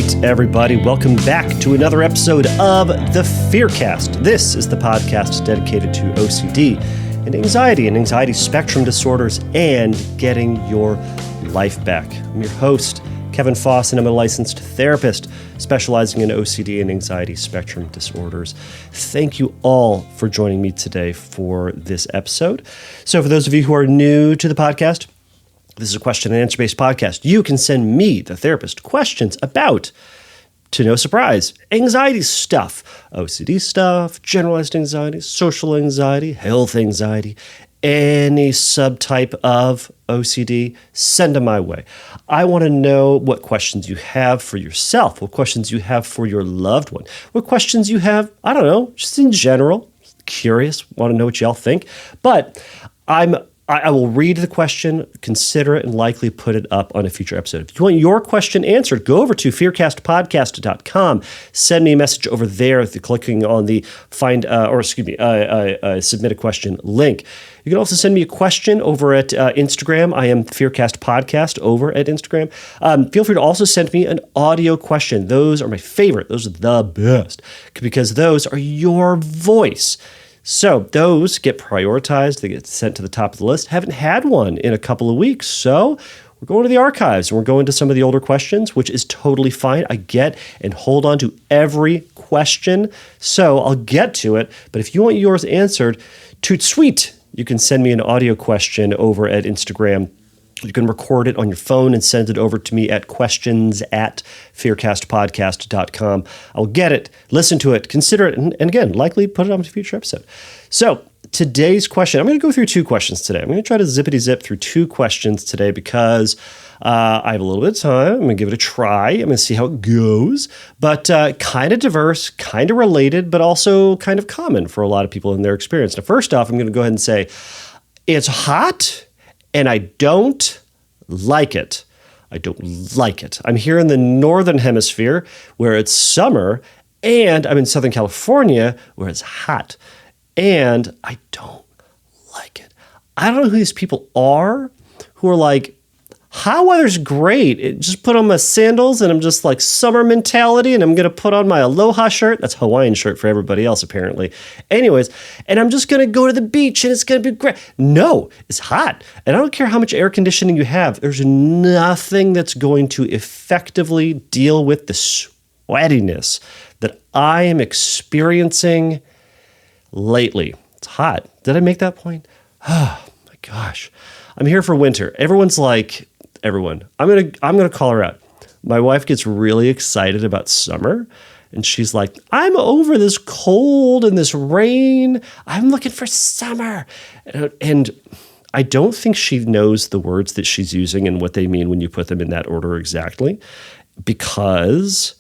right, everybody, welcome back to another episode of the Fearcast. This is the podcast dedicated to OCD and anxiety spectrum disorders, and getting your life back. I'm your host, Kevin Foss, and I'm a licensed therapist specializing in OCD and anxiety spectrum disorders. Thank you all for joining me today for this episode. So for those of you who are new to the podcast, this is a question and answer-based podcast. You can send me, the therapist, questions about, to no surprise, anxiety stuff, OCD stuff, generalized anxiety, social anxiety, health anxiety, any subtype of OCD, send them my way. I want to know what questions you have for yourself, what questions you have for your loved one, what questions you have, I don't know, just in general, curious, want to know what y'all think. But I will read the question, consider it, and likely put it up on a future episode. If you want your question answered, go over to fearcastpodcast.com. Send me a message over there clicking on the submit a question link. You can also send me a question over at Instagram. I am Fearcast Podcast over at Instagram. Feel free to also send me an audio question. Those are my favorite. Those are the best because those are your voice. So those get prioritized. They get sent to the top of the list. Haven't had one in a couple of weeks. So we're going to the archives and we're going to some of the older questions, which is totally fine. I get and hold on to every question. So I'll get to it. But if you want yours answered, toot sweet, you can send me an audio question over at Instagram. You can record it on your phone and send it over to me at questions@fearcastpodcast.com. I'll get it, listen to it, consider it, and again, likely put it on a future episode. So today's question, I'm going to go through two questions today. I'm going to try to zippity-zip through two questions today because I have a little bit of time. I'm going to give it a try. I'm going to see how it goes. But kind of diverse, kind of related, but also kind of common for a lot of people in their experience. Now, first off, I'm going to go ahead and say it's hot. And I don't like it. I don't like it. I'm here in the Northern Hemisphere where it's summer, and I'm in Southern California where it's hot. And I don't like it. I don't know who these people are who are like, hot weather's great. Just put on my sandals and I'm just like summer mentality, and I'm going to put on my Aloha shirt. That's Hawaiian shirt for everybody else, apparently. Anyways, and I'm just going to go to the beach and it's going to be great. No, it's hot. And I don't care how much air conditioning you have. There's nothing that's going to effectively deal with the sweatiness that I am experiencing lately. It's hot. Did I make that point? Oh my gosh. I'm here for winter. Everyone's like, everyone. I'm gonna call her out. My wife gets really excited about summer, and she's like, I'm over this cold and this rain. I'm looking for summer. And I don't think she knows the words that she's using and what they mean when you put them in that order exactly, because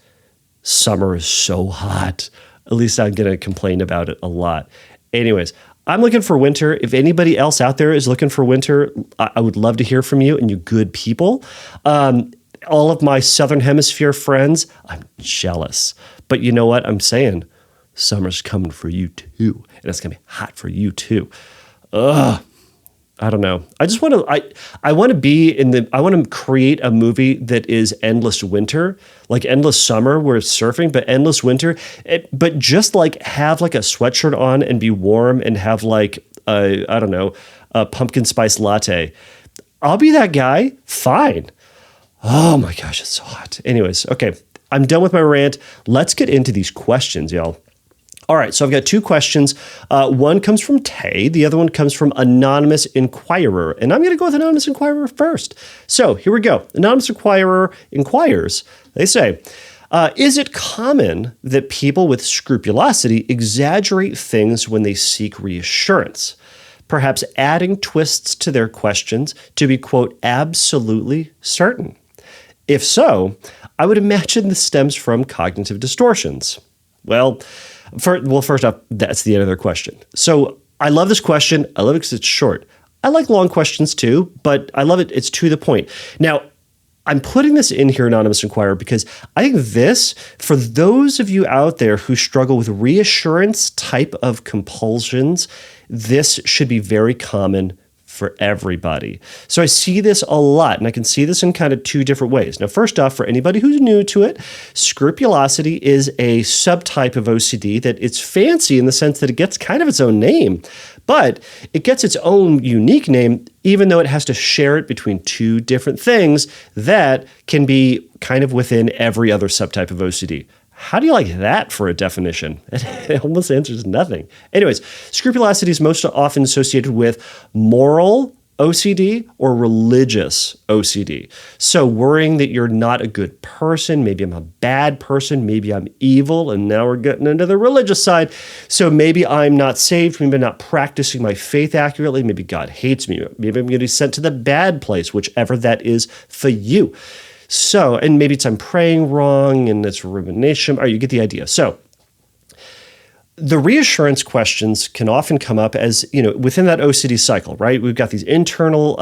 summer is so hot. At least I'm gonna complain about it a lot. Anyways, I'm looking for winter. If anybody else out there is looking for winter, I would love to hear from you and you good people. All of my Southern Hemisphere friends, I'm jealous. But you know what I'm saying? Summer's coming for you too. And it's going to be hot for you too. Ugh. I don't know. I just want to, I want to I want to create a movie that is endless winter, like endless summer where it's surfing, but endless winter, but just like have like a sweatshirt on and be warm and have like, I don't know, a pumpkin spice latte. I'll be that guy. Fine. Oh my gosh, it's so hot. Anyways, okay. I'm done with my rant. Let's get into these questions, y'all. All right, so I've got two questions. One comes from Tay. The other one comes from Anonymous Inquirer. And I'm going to go with Anonymous Inquirer first. So here we go. Anonymous Inquirer inquires. They say, is it common that people with scrupulosity exaggerate things when they seek reassurance? Perhaps adding twists to their questions to be, quote, absolutely certain. If so, I would imagine this stems from cognitive distortions. Well, first off, that's the end of their question. So I love this question. I love it because it's short. I like long questions too, but I love it. It's to the point. Now, I'm putting this in here, Anonymous Inquirer, because I think this, for those of you out there who struggle with reassurance type of compulsions, this should be very common for everybody. So I see this a lot, and I can see this in kind of two different ways. Now, first off, for anybody who's new to it, scrupulosity is a subtype of OCD that it's fancy in the sense that it gets kind of its own name, but it gets its own unique name, even though it has to share it between two different things that can be kind of within every other subtype of OCD. How do you like that for a definition? It almost answers nothing. Anyways, scrupulosity is most often associated with moral OCD or religious OCD. So worrying that you're not a good person, maybe I'm a bad person, maybe I'm evil, and now we're getting into the religious side. So maybe I'm not saved, maybe I'm not practicing my faith accurately, maybe God hates me, maybe I'm going to be sent to the bad place, whichever that is for you. So, and maybe I'm praying wrong and it's rumination. You get the idea. So the reassurance questions can often come up as, within that OCD cycle, right? We've got these internal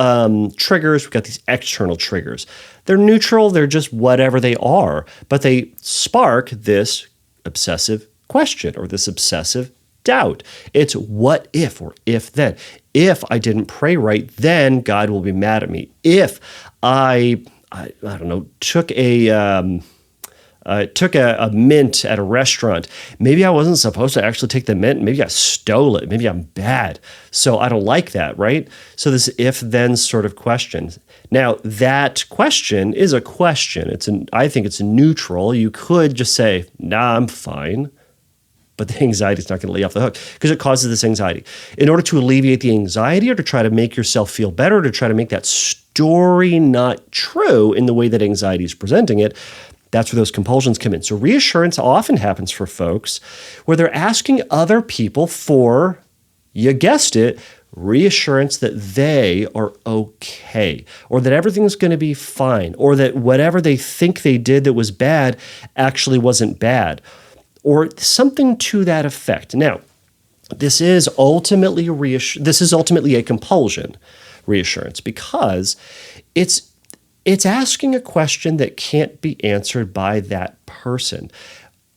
triggers. We've got these external triggers. They're neutral. They're just whatever they are, but they spark this obsessive question or this obsessive doubt. It's what if or if then. If I didn't pray right, then God will be mad at me. If I don't know, took a mint at a restaurant. Maybe I wasn't supposed to actually take the mint. Maybe I stole it. Maybe I'm bad. So I don't like that, right? So this if-then sort of question. Now, that question is a question. I think it's neutral. You could just say, nah, I'm fine. But the anxiety is not going to let you off the hook because it causes this anxiety. In order to alleviate the anxiety or to try to make yourself feel better, to try to make that story not true in the way that anxiety is presenting it, that's where those compulsions come in. So reassurance often happens for folks where they're asking other people for, you guessed it, reassurance that they are okay, or that everything's going to be fine, or that whatever they think they did that was bad actually wasn't bad, or something to that effect. Now, this is ultimately a compulsion reassurance because it's asking a question that can't be answered by that person.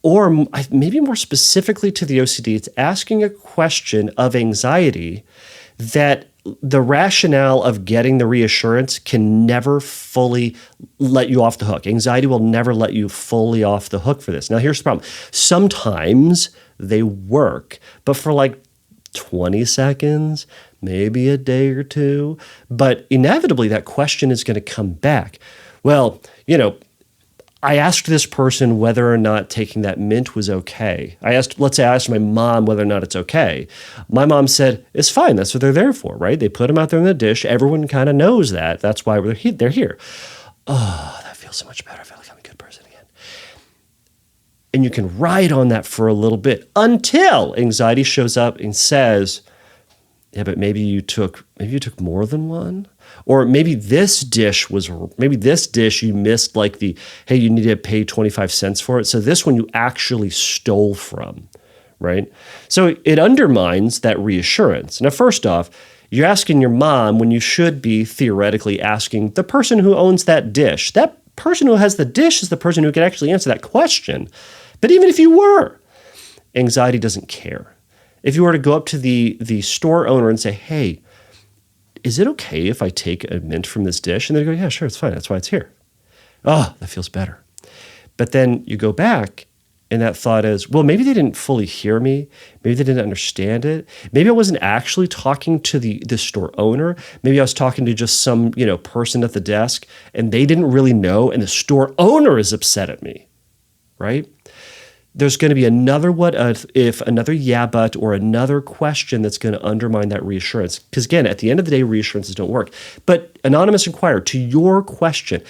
Or maybe more specifically to the OCD, it's asking a question of anxiety that the rationale of getting the reassurance can never fully let you off the hook. Anxiety will never let you fully off the hook for this. Now, here's the problem. Sometimes they work, but for like 20 seconds, maybe a day or two, but inevitably that question is going to come back. Well, I asked this person whether or not taking that mint was okay. Let's say I asked my mom whether or not it's okay. My mom said, it's fine. That's what they're there for, right? They put them out there in the dish. Everyone kind of knows that. That's why they're here. Oh, that feels so much better. I feel like I'm a good person again. And you can ride on that for a little bit until anxiety shows up and says, yeah, but maybe you took more than one. Or maybe this dish you missed hey, you need to pay 25 cents for it. So this one you actually stole from, right? So it undermines that reassurance. Now, first off, you're asking your mom when you should be theoretically asking the person who owns that dish. That person who has the dish is the person who can actually answer that question. But even if you were, anxiety doesn't care. If you were to go up to the store owner and say, hey, is it okay if I take a mint from this dish? And they go, yeah, sure, it's fine. That's why it's here. Oh, that feels better. But then you go back and that thought is, well, maybe they didn't fully hear me. Maybe they didn't understand it. Maybe I wasn't actually talking to the store owner. Maybe I was talking to just some, person at the desk and they didn't really know. And the store owner is upset at me, right? There's going to be another what if, another yeah, but, or another question that's going to undermine that reassurance. Because again, at the end of the day, reassurances don't work. But anonymous inquirer, to your question,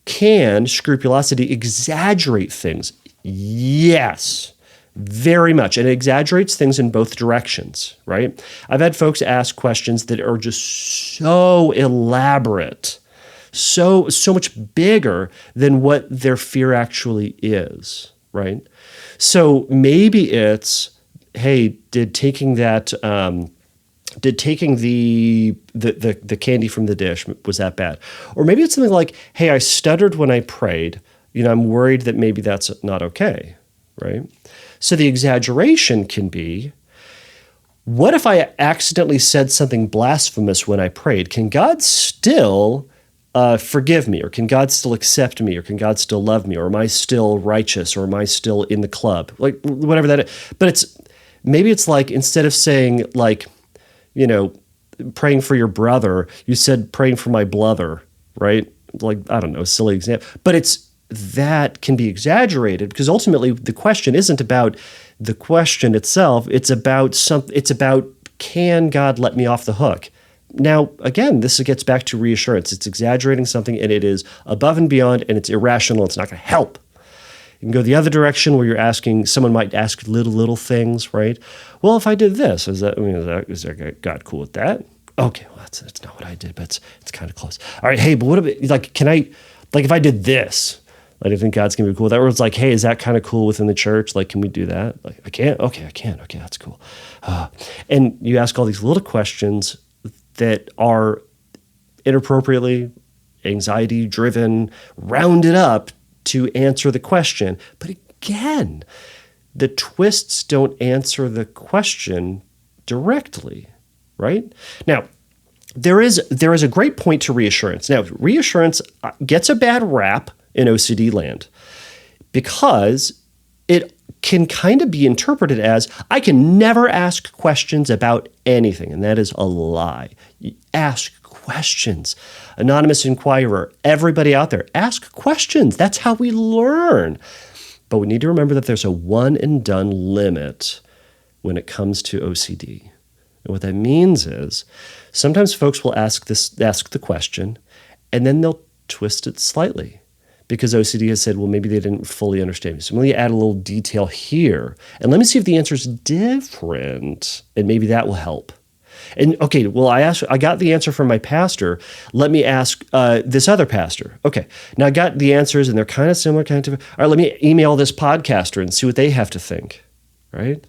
can scrupulosity exaggerate things? Yes, very much. And it exaggerates things in both directions, right? I've had folks ask questions that are just so elaborate, so much bigger than what their fear actually is, right? So maybe it's, hey, did taking the candy from the dish, was that bad? Or maybe it's something like, hey, I stuttered when I prayed. I'm worried that maybe that's not okay, right? So the exaggeration can be, What if I accidentally said something blasphemous when I prayed? Can God still forgive me? Or can God still accept me? Or can God still love me? Or am I still righteous? Or am I still in the club? Like, whatever that is. But maybe it's like, instead of saying, like, praying for your brother, you said praying for my blother, right? Like, I don't know, silly example. But that can be exaggerated, because ultimately the question isn't about the question itself. It's about can God let me off the hook? Now, again, this gets back to reassurance. It's exaggerating something, and it is above and beyond, and it's irrational. It's not going to help. You can go the other direction, where someone might ask little things, right? Well, if I did this, is God cool with that? Okay, well, that's not what I did, but it's kind of close. All right, hey, but what about, like, if I did this, I don't think God's going to be cool with that. Or it's like, hey, is that kind of cool within the church? Like, can we do that? Like, I can't? Okay, I can. Okay, that's cool. And you ask all these little questions that are inappropriately anxiety-driven, rounded up to answer the question. But again, the twists don't answer the question directly, right? Now, there is a great point to reassurance. Now, reassurance gets a bad rap in OCD land, because it can kind of be interpreted as, I can never ask questions about anything, and that is a lie. You ask questions. Anonymous inquirer, everybody out there, ask questions. That's how we learn. But we need to remember that there's a one and done limit when it comes to OCD. And what that means is, sometimes folks will ask the question, and then they'll twist it slightly, because OCD has said, well, maybe they didn't fully understand me. So let me add a little detail here, and let me see if the answer is different, and maybe that will help. And okay, well, I got the answer from my pastor. Let me ask this other pastor. Okay, now I got the answers, and they're kind of similar, kind of different. All right, let me email this podcaster and see what they have to think, right?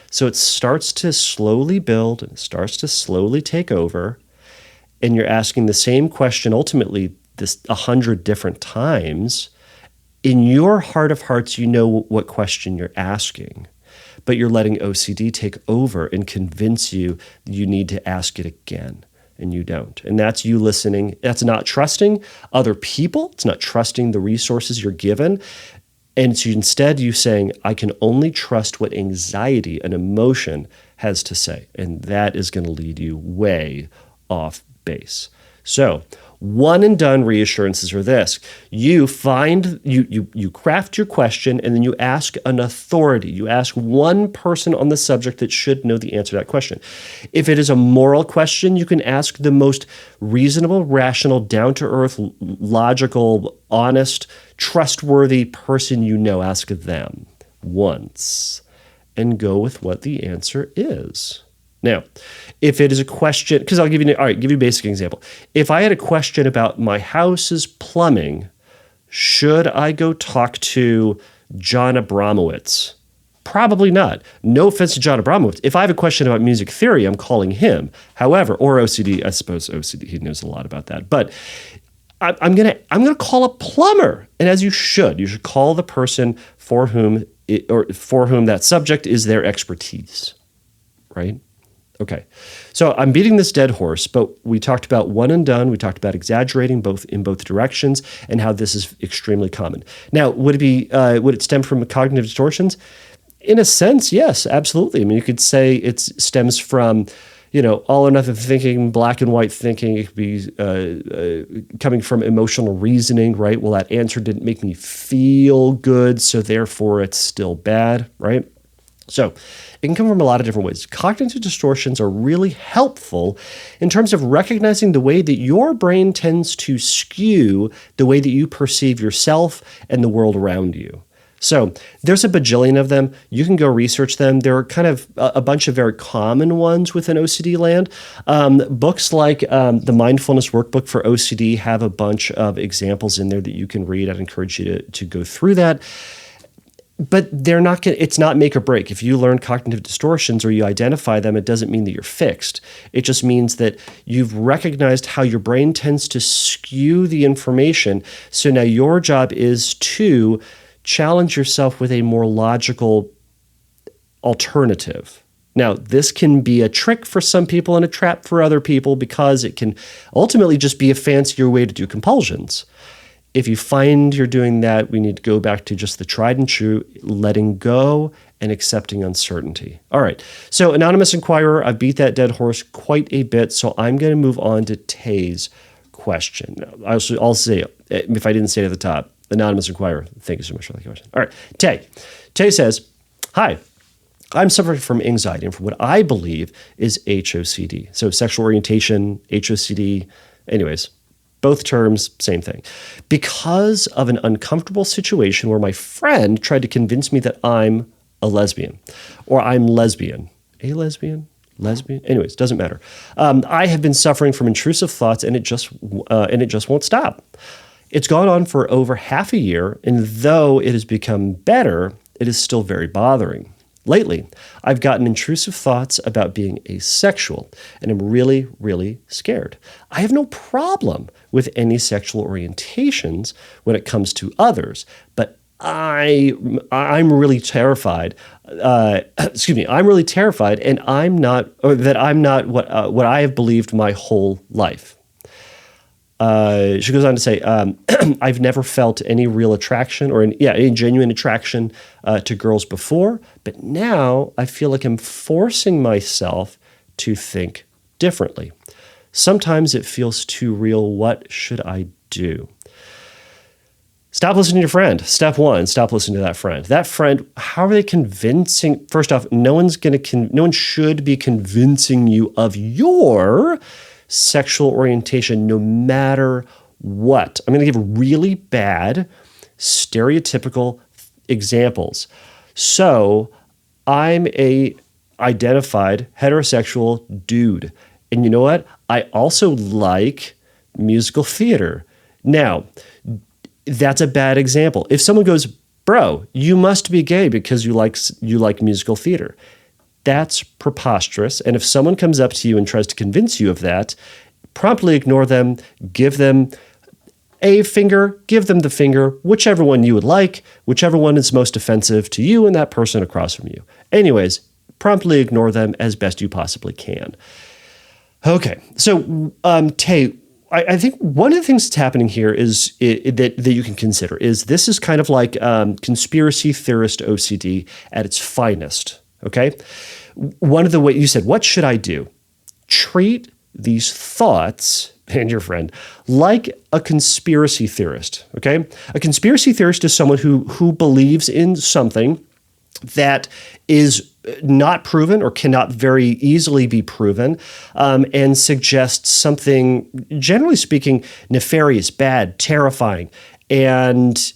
So it starts to slowly build, and it starts to slowly take over, and you're asking the same question ultimately 100 different times. In your heart of hearts, you know what question you're asking, but you're letting OCD take over and convince you you need to ask it again, and you don't. And that's you listening. That's not trusting other people. It's not trusting the resources you're given. And so instead, you saying, I can only trust what anxiety and emotion has to say. And that is going to lead you way off base. So one and done reassurances are this. You craft your question, and then you ask an authority. You ask one person on the subject that should know the answer to that question. If it is a moral question, you can ask the most reasonable, rational, down-to-earth, logical, honest, trustworthy person you know. Ask them once and go with what the answer is. Now, if it is a question, because I'll give you a basic example. If I had a question about my house's plumbing, should I go talk to John Abramowitz? Probably not. No offense to John Abramowitz. If I have a question about music theory, I'm calling him. However, or OCD, I suppose OCD, he knows a lot about that. But I'm gonna call a plumber, and as you should call the person for whom that subject is their expertise, right? Okay, so I'm beating this dead horse, but we talked about one and done. We talked about exaggerating in both directions, and how this is extremely common. Now, would it stem from cognitive distortions? In a sense, yes, absolutely. I mean, you could say it stems from, all or nothing thinking, black and white thinking. It could be coming from emotional reasoning, right? Well, that answer didn't make me feel good, so therefore it's still bad, right? So it can come from a lot of different ways. Cognitive distortions are really helpful in terms of recognizing the way that your brain tends to skew the way that you perceive yourself and the world around you. So there's a bajillion of them. You can go research them. There are kind of a bunch of very common ones within OCD land. Books like the Mindfulness Workbook for OCD have a bunch of examples in there that you can read. I'd encourage you to go through that. But it's not make or break. If you learn cognitive distortions or you identify them, it doesn't mean that you're fixed. It just means that you've recognized how your brain tends to skew the information. So now your job is to challenge yourself with a more logical alternative, Now, this can be a trick for some people and a trap for other people because it can ultimately just be a fancier way to do compulsions. If you find you're doing that, we need to go back to just the tried and true, letting go and accepting uncertainty. All right. So Anonymous Inquirer, I've beat that dead horse quite a bit, so I'm going to move on to Tay's question. I'll say, if I didn't say it at the top, Anonymous Inquirer, thank you so much for that question. All right. Tay. Tay says, hi. I'm suffering from anxiety and from what I believe is HOCD. So sexual orientation, HOCD, anyways, both terms, same thing. Because of an uncomfortable situation where my friend tried to convince me that I'm a lesbian or I'm lesbian. A lesbian? Lesbian? Anyways, doesn't matter. I have been suffering from intrusive thoughts and it just won't stop. It's gone on for over half a year, and though it has become better, it is still very bothering. Lately, I've gotten intrusive thoughts about being asexual, and I'm really, really scared. I have no problem with any sexual orientations when it comes to others, but I'm really terrified. I'm really terrified, and I'm not what I have believed my whole life. She goes on to say, I've never felt any real attraction or any genuine attraction to girls before, but now I feel like I'm forcing myself to think differently. Sometimes it feels too real. What should I do? Stop listening to your friend. Step one, stop listening to that friend. That friend, how are they convincing? First off, no one should be convincing you of your sexual orientation, no matter what. I'm going to give really bad, stereotypical examples. So I'm a identified heterosexual dude. And you know what? I also like musical theater. Now, that's a bad example. If someone goes, bro, you must be gay because you like musical theater, that's preposterous. And if someone comes up to you and tries to convince you of that, promptly ignore them, give them a finger, give them the finger, whichever one you would like, whichever one is most offensive to you and that person across from you. Anyways, promptly ignore them as best you possibly can. Okay, so Tay, I think one of the things that's happening here is that you can consider is this is kind of like conspiracy theorist OCD at its finest. Okay. One of the ways you said, what should I do? Treat these thoughts and your friend like a conspiracy theorist. Okay. A conspiracy theorist is someone who believes in something that is not proven or cannot very easily be proven, and suggests something, generally speaking, nefarious, bad, terrifying. And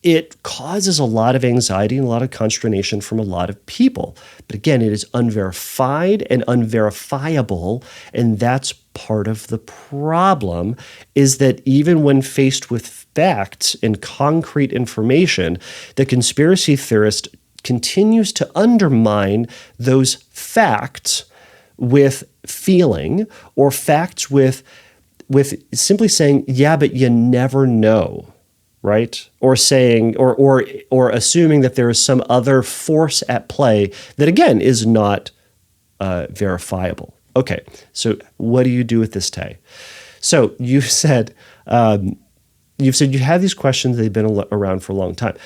it causes a lot of anxiety and a lot of consternation from a lot of people. But again, it is unverified and unverifiable, and that's part of the problem, is that even when faced with facts and concrete information, the conspiracy theorist continues to undermine those facts with feeling or facts with simply saying, yeah, but you never know. Right? Or saying, or assuming that there is some other force at play that, again, is not verifiable. Okay, so what do you do with this, Tay? So you've said you have these questions, they've been around for a long time.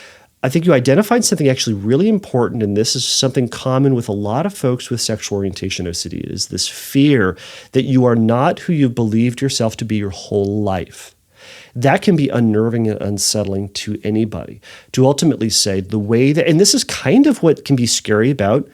I think you identified something actually really important, and this is something common with a lot of folks with sexual orientation OCD, is this fear that you are not who you've believed yourself to be your whole life. That can be unnerving and unsettling to anybody, to ultimately say the way that, and this is kind of what can be scary about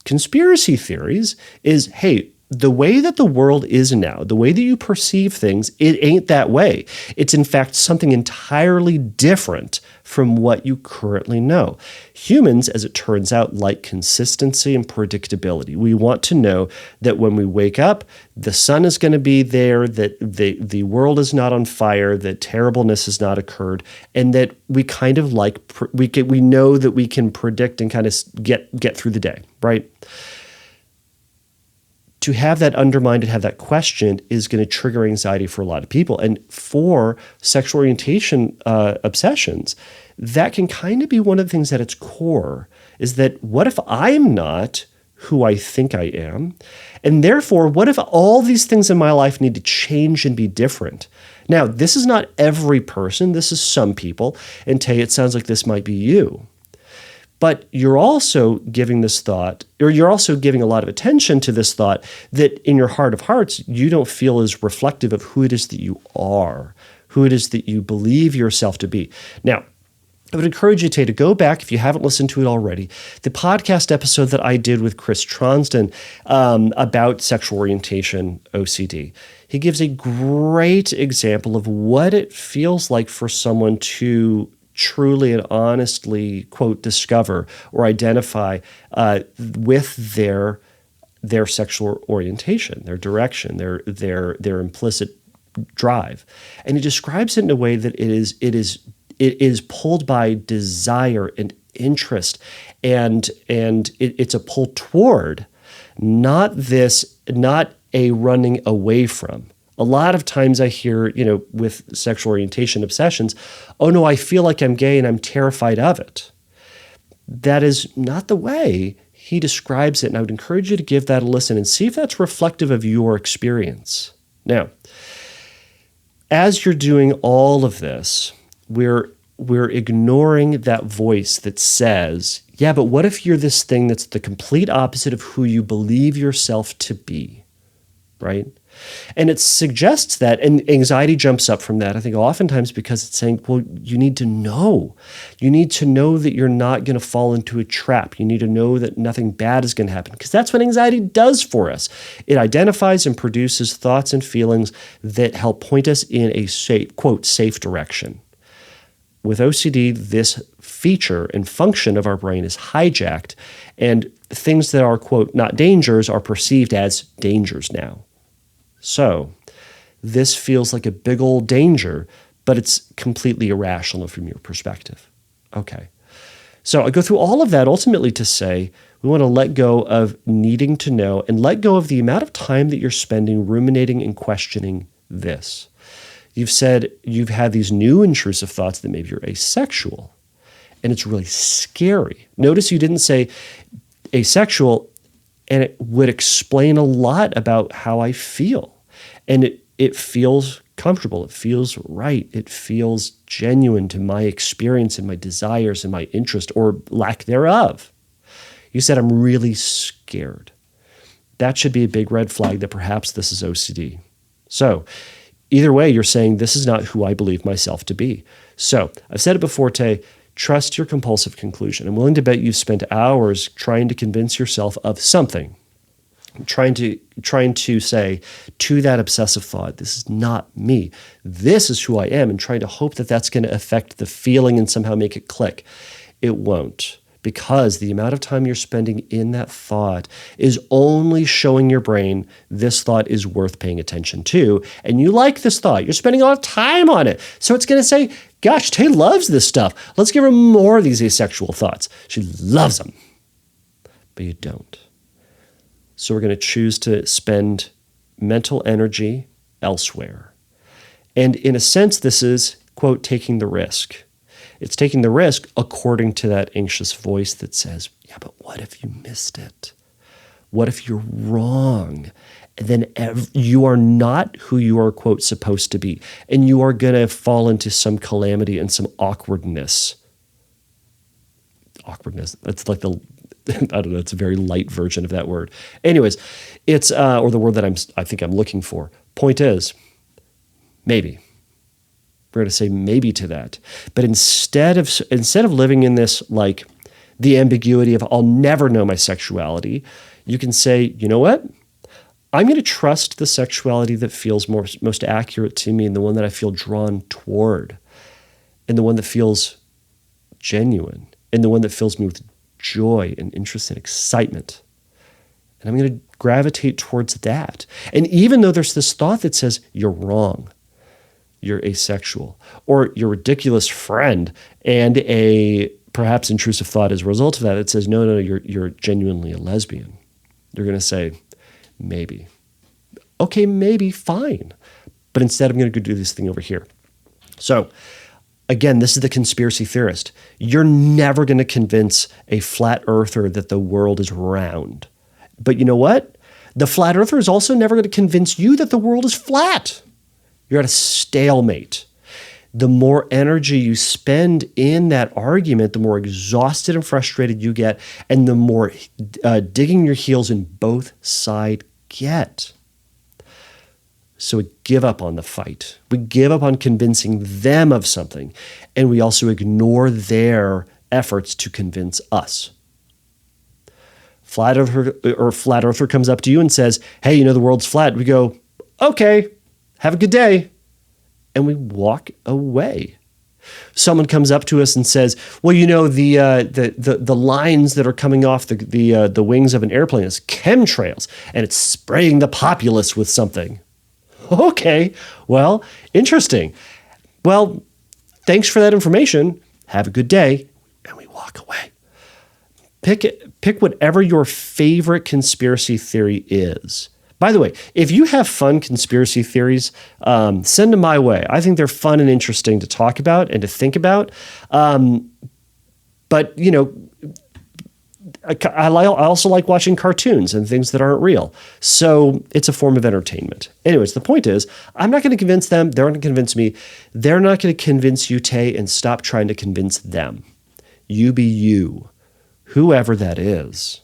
conspiracy theories, is, hey, the way that the world is now, the way that you perceive things, it ain't that way. It's in fact something entirely different from what you currently know. Humans, as it turns out, like consistency and predictability. We want to know that when we wake up, the sun is going to be there, that the world is not on fire, that terribleness has not occurred, and that we kind of like, we know that we can predict and kind of get through the day, right? To have that undermined and have that questioned is going to trigger anxiety for a lot of people. And for sexual orientation obsessions, that can kind of be one of the things at its core, is that what if I'm not who I think I am? And therefore, what if all these things in my life need to change and be different? Now, this is not every person. This is some people. And Tay, it sounds like this might be you. But you're also giving this thought, or you're also giving a lot of attention to this thought that in your heart of hearts, you don't feel is reflective of who it is that you are, who it is that you believe yourself to be. Now, I would encourage you, Tay, to go back, if you haven't listened to it already, the podcast episode that I did with Chris Tronsden about sexual orientation OCD. He gives a great example of what it feels like for someone to truly and honestly, quote, discover or identify with their sexual orientation, their direction, their implicit drive. And he describes it in a way that it is pulled by desire and interest, and it's a pull toward, not a running away from. A lot of times I hear, with sexual orientation obsessions, oh no, I feel like I'm gay and I'm terrified of it. That is not the way he describes it, and I would encourage you to give that a listen and see if that's reflective of your experience. Now, as you're doing all of this, we're ignoring that voice that says, yeah, but what if you're this thing that's the complete opposite of who you believe yourself to be, right? And it suggests that, and anxiety jumps up from that, I think oftentimes because it's saying, well, you need to know. You need to know that you're not going to fall into a trap. You need to know that nothing bad is going to happen, because that's what anxiety does for us. It identifies and produces thoughts and feelings that help point us in a safe, quote, safe direction. With OCD, this feature and function of our brain is hijacked, and things that are, quote, not dangers are perceived as dangers now. So this feels like a big old danger, but it's completely irrational from your perspective. Okay. So I go through all of that ultimately to say we want to let go of needing to know and let go of the amount of time that you're spending ruminating and questioning this. You've said you've had these new intrusive thoughts that maybe you're asexual, and it's really scary. Notice you didn't say asexual, and it would explain a lot about how I feel. And it feels comfortable. It feels right. It feels genuine to my experience and my desires and my interest or lack thereof. You said, I'm really scared. That should be a big red flag that perhaps this is OCD. So either way, you're saying this is not who I believe myself to be. So I've said it before, Tay, trust your compulsive conclusion. I'm willing to bet you've spent hours trying to convince yourself of something, trying to say to that obsessive thought, this is not me. This is who I am, and trying to hope that that's going to affect the feeling and somehow make it click. It won't, because the amount of time you're spending in that thought is only showing your brain this thought is worth paying attention to, and you like this thought. You're spending a lot of time on it. So it's going to say, gosh, Tay loves this stuff. Let's give her more of these asexual thoughts. She loves them. But you don't. So we're going to choose to spend mental energy elsewhere. And in a sense, this is, quote, taking the risk. It's taking the risk according to that anxious voice that says, yeah, but what if you missed it? What if you're wrong? And then you are not who you are, quote, supposed to be. And you are going to fall into some calamity and some awkwardness. Awkwardness. That's like I don't know, it's a very light version of that word. Anyways, it's, or the word that I think I'm looking for. Point is, maybe. We're going to say maybe to that. But instead of living in this, like, the ambiguity of I'll never know my sexuality, you can say, you know what? I'm going to trust the sexuality that feels most accurate to me, and the one that I feel drawn toward, and the one that feels genuine, and the one that fills me with joy and interest and excitement. And I'm going to gravitate towards that. And even though there's this thought that says, you're wrong, you're asexual, or your ridiculous friend, and a perhaps intrusive thought as a result of that, it says, no, you're genuinely a lesbian. You're going to say, maybe. Okay, maybe, fine. But instead, I'm going to go do this thing over here. So, again, this is the conspiracy theorist. You're never going to convince a flat earther that the world is round. But you know what? The flat earther is also never going to convince you that the world is flat. You're at a stalemate. The more energy you spend in that argument, the more exhausted and frustrated you get, and the more digging your heels in both sides get. So we give up on the fight. We give up on convincing them of something, and we also ignore their efforts to convince us. Flat earther comes up to you and says, hey, the world's flat. We go, okay, have a good day. And we walk away. Someone comes up to us and says, well, the lines that are coming off the wings of an airplane is chemtrails, and it's spraying the populace with something. Okay, well, interesting. Well, thanks for that information. Have a good day. And we walk away. Pick whatever your favorite conspiracy theory is. By the way, if you have fun conspiracy theories, send them my way. I think they're fun and interesting to talk about and to think about. But I also like watching cartoons and things that aren't real. So it's a form of entertainment. Anyways, the point is, I'm not going to convince them. They're not going to convince me. They're not going to convince you, Tay, and stop trying to convince them. You be you, whoever that is.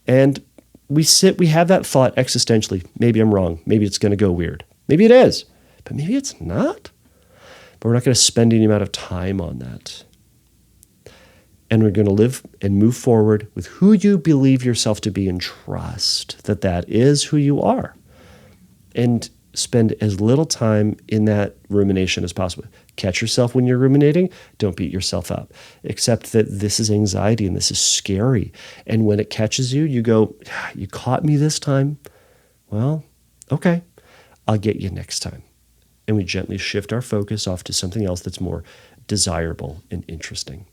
And we have that thought existentially. Maybe I'm wrong. Maybe it's going to go weird. Maybe it is, but maybe it's not. But we're not going to spend any amount of time on that. And we're going to live and move forward with who you believe yourself to be and trust that that is who you are. And spend as little time in that rumination as possible. Catch yourself when you're ruminating. Don't beat yourself up. Accept that this is anxiety and this is scary. And when it catches you, you go, you caught me this time. Well, okay, I'll get you next time. And we gently shift our focus off to something else that's more desirable and interesting.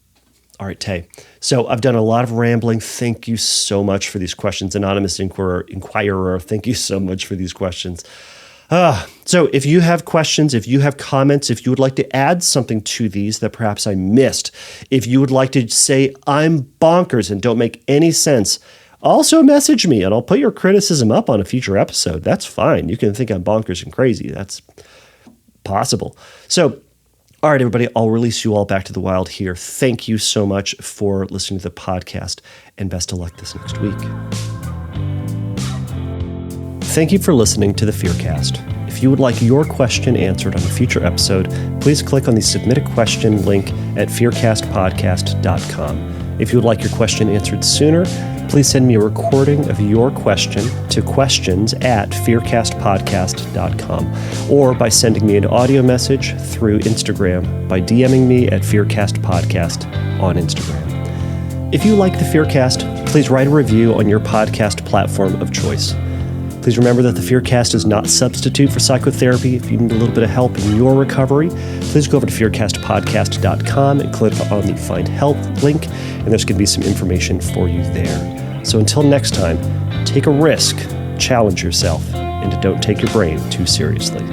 All right, Tay. So I've done a lot of rambling. Thank you so much for these questions. Anonymous Inquirer, thank you so much for these questions. So if you have questions, if you have comments, if you would like to add something to these that perhaps I missed, if you would like to say I'm bonkers and don't make any sense, also message me and I'll put your criticism up on a future episode. That's fine. You can think I'm bonkers and crazy. That's possible. So, all right, everybody, I'll release you all back to the wild here. Thank you so much for listening to the podcast, and best of luck this next week. Thank you for listening to the Fearcast. If you would like your question answered on a future episode, please click on the Submit a Question link at fearcastpodcast.com. If you would like your question answered sooner, please send me a recording of your question to questions@fearcastpodcast.com or by sending me an audio message through Instagram by DMing me at fearcastpodcast on Instagram. If you like the Fearcast, please write a review on your podcast platform of choice. Please remember that the Fearcast is not a substitute for psychotherapy. If you need a little bit of help in your recovery, please go over to fearcastpodcast.com and click on the Find Help link, and there's going to be some information for you there. So until next time, take a risk, challenge yourself, and don't take your brain too seriously.